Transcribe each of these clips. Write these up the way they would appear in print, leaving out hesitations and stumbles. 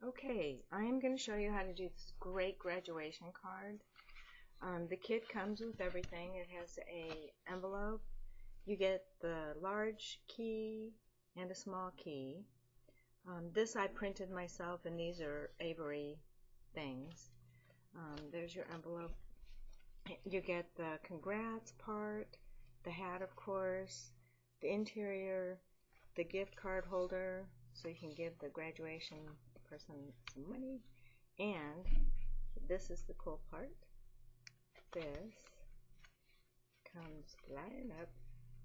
Okay, I am going to show you how to do this great graduation card. The kit comes with everything. It has a envelope. You get the large key and a small key. This I printed myself, and these are Avery things. There's your envelope. You get the congrats part, the hat of course, the interior, the gift card holder, so you can give the graduation person some money, and this is the cool part. This comes flying up.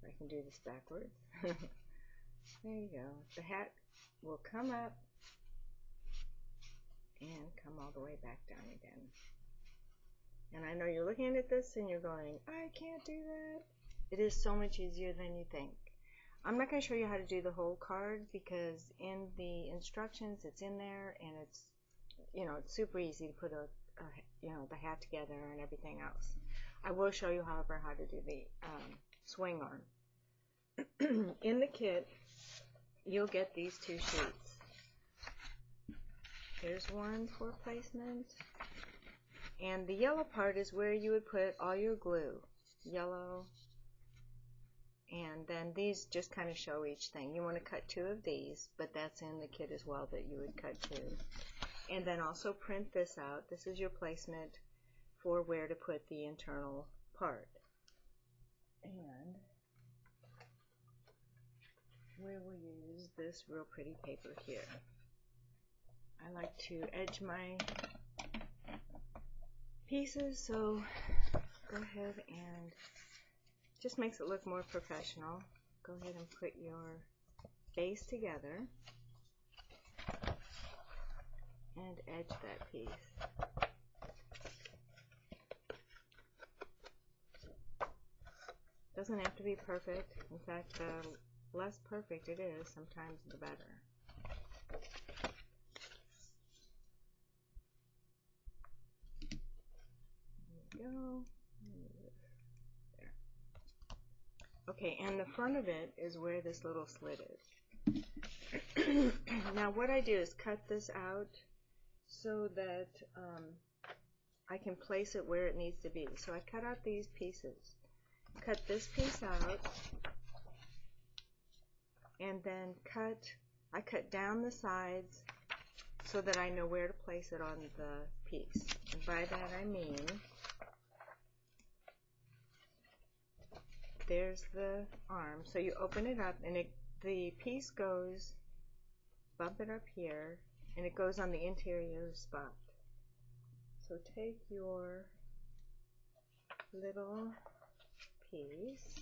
I can do this backwards. There you go. The hat will come up and come all the way back down again. And I know you're looking at this and you're going, I can't do that. It is so much easier than you think. I'm not going to show you how to do the whole card because in the instructions it's in there, and it's super easy to put the hat together and everything else. I will show you, however, how to do the swing arm. In the kit, you'll get these two sheets. Here's one for placement, and the yellow part is where you would put all your glue. Yellow. And then these just kind of show each thing. You want to cut two of these, but that's in the kit as well that you would cut two. And then also print this out. This is your placement for where to put the internal part. And we will use this real pretty paper here. I like to edge my pieces, so go ahead and just makes it look more professional. Go ahead and put your base together and edge that piece. Doesn't have to be perfect. In fact, the less perfect it is, sometimes the better. There we go. Okay, and the front of it is where this little slit is. Now what I do is cut this out so that I can place it where it needs to be. So I cut out these pieces. Cut this piece out, and then I cut down the sides so that I know where to place it on the piece. And by that I mean, there's the arm. So you open it up, and the piece goes, bump it up here, and it goes on the interior spot. So take your little piece,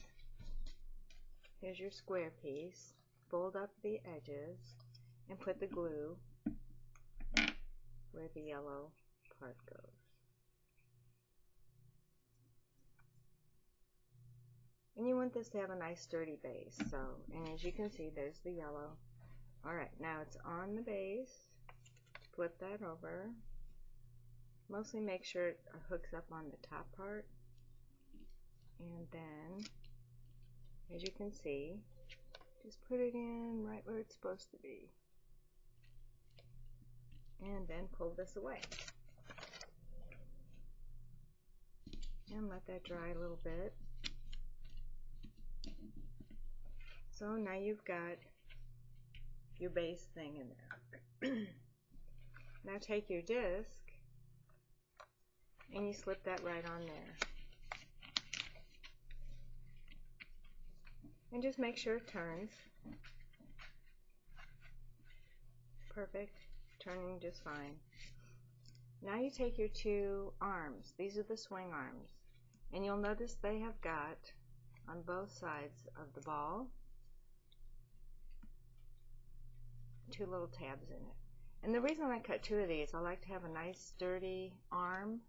here's your square piece, fold up the edges, and put the glue where the yellow part goes. And you want this to have a nice sturdy base. So, and as you can see, there's the yellow. Alright, now it's on the base. Flip that over. Mostly make sure it hooks up on the top part. And then, as you can see, just put it in right where it's supposed to be. And then pull this away. And let that dry a little bit. So now you've got your base thing in there. Now take your disc and you slip that right on there. And just make sure it turns. Perfect. Turning just fine. Now you take your two arms. These are the swing arms. And you'll notice they have got, on both sides of the ball, two little tabs in it. And the reason I cut two of these, I like to have a nice sturdy arm.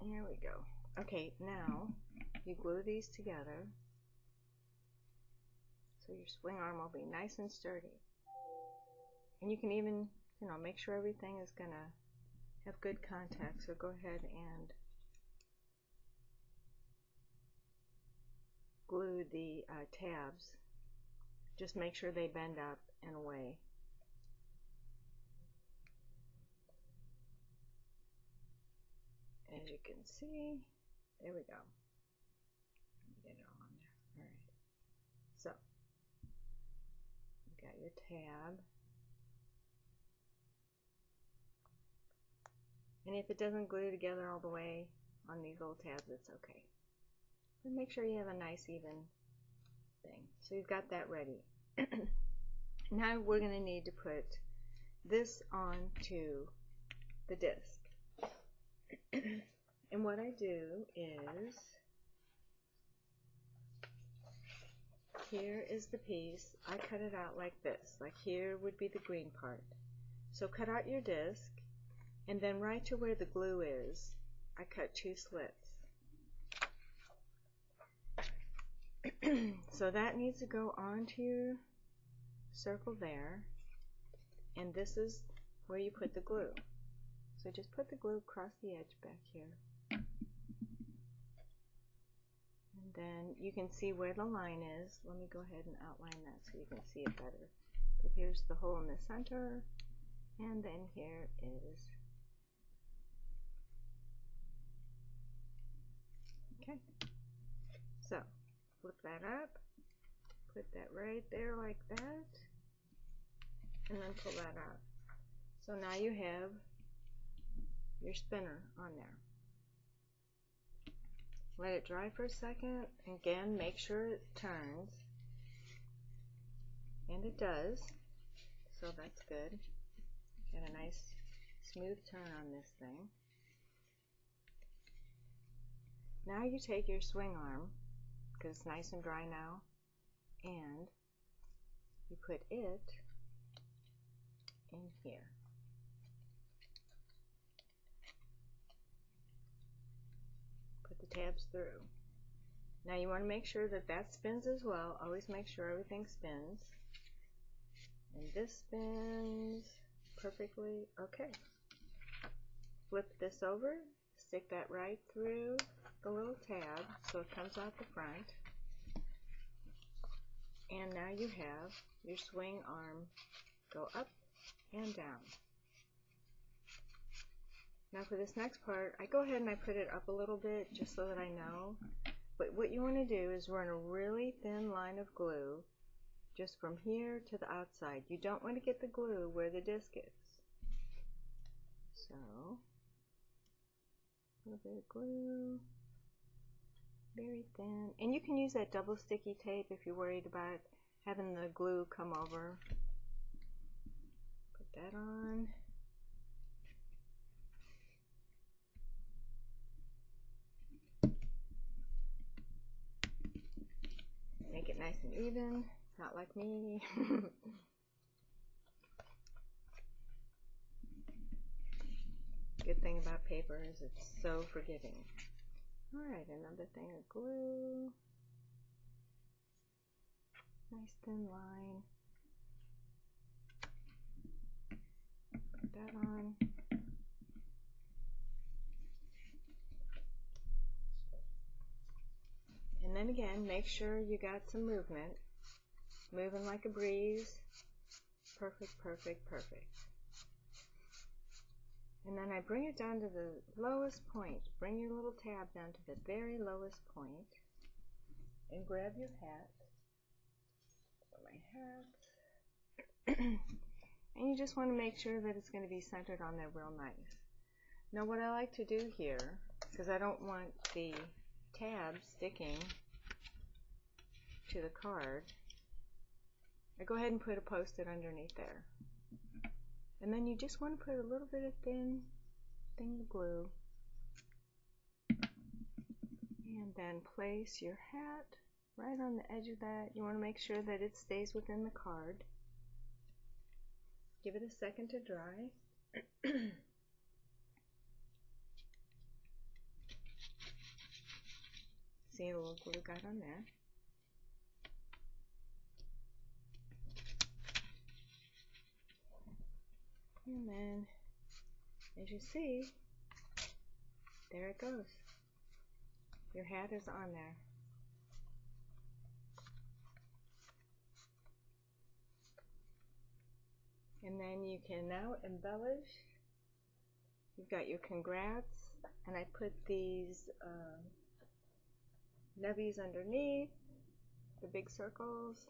Here we go. Okay, now you glue these together so your swing arm will be nice and sturdy. And you can even, make sure everything is going to have good contact. So go ahead and glue the tabs. Just make sure they bend up and away you can see, there we go. Get it all on there. Alright. So, you got your tab. And if it doesn't glue together all the way on these little tabs, it's okay. But make sure you have a nice even thing. So you've got that ready. Now we're going to need to put this onto the disc. And what I do is, here is the piece. I cut it out like this. Like here would be the green part. So cut out your disc, and then right to where the glue is, I cut 2 slits. So that needs to go onto your circle there, and this is where you put the glue. So just put the glue across the edge back here, and then you can see where the line is. Let me go ahead and outline that so you can see it better. But here's the hole in the center, and then here is, okay, so flip that up, put that right there like that, and then pull that out. So now you have your spinner on there. Let it dry for a second. Again, make sure it turns, and it does, so that's good. Got a nice smooth turn on this thing. Now you take your swing arm, because it's nice and dry now, and you put it in here. Put the tabs through. Now you want to make sure that that spins as well. Always make sure everything spins. And this spins perfectly. Okay. Flip this over, stick that right through the little tab so it comes out the front. And now you have your swing arm go up and down. Now for this next part, I go ahead and I put it up a little bit just so that I know. But what you want to do is run a really thin line of glue just from here to the outside. You don't want to get the glue where the disc is. So, a little bit of glue, very thin. And you can use that double sticky tape if you're worried about having the glue come over. Put that on. Make it nice and even, not like me. Good thing about paper is it's so forgiving. Alright, another thing of glue. Nice thin line. Put that on. And then again, make sure you got some movement. Moving like a breeze. Perfect, perfect, perfect. And then I bring it down to the lowest point. Bring your little tab down to the very lowest point. And grab your hat. Put my hat. And you just want to make sure that it's going to be centered on there real nice. Now what I like to do here, because I don't want the tab sticking to the card, I go ahead and put a post-it underneath there. And then you just want to put a little bit of thin glue. And then place your hat right on the edge of that. You want to make sure that it stays within the card. Give it a second to dry. See a little glue got on there. And then, as you see, there it goes. Your hat is on there. And then you can now embellish. You've got your congrats and I put these nebbies underneath the big circles,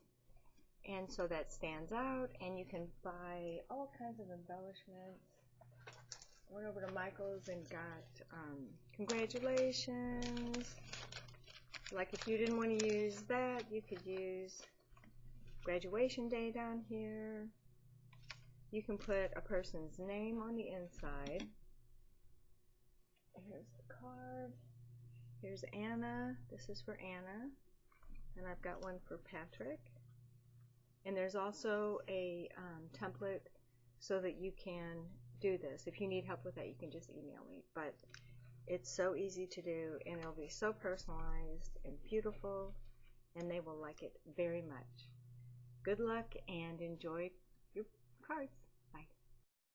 and so that stands out, and you can buy all kinds of embellishments. I went over to Michael's and got congratulations. Like if you didn't want to use that, you could use graduation day down here. You can put a person's name on the inside. Here's the card. Here's Anna. This is for Anna. And I've got one for Patrick. And there's also a template so that you can do this. If you need help with that, you can just email me. But it's so easy to do, and it'll be so personalized and beautiful, and they will like it very much. Good luck and enjoy your cards.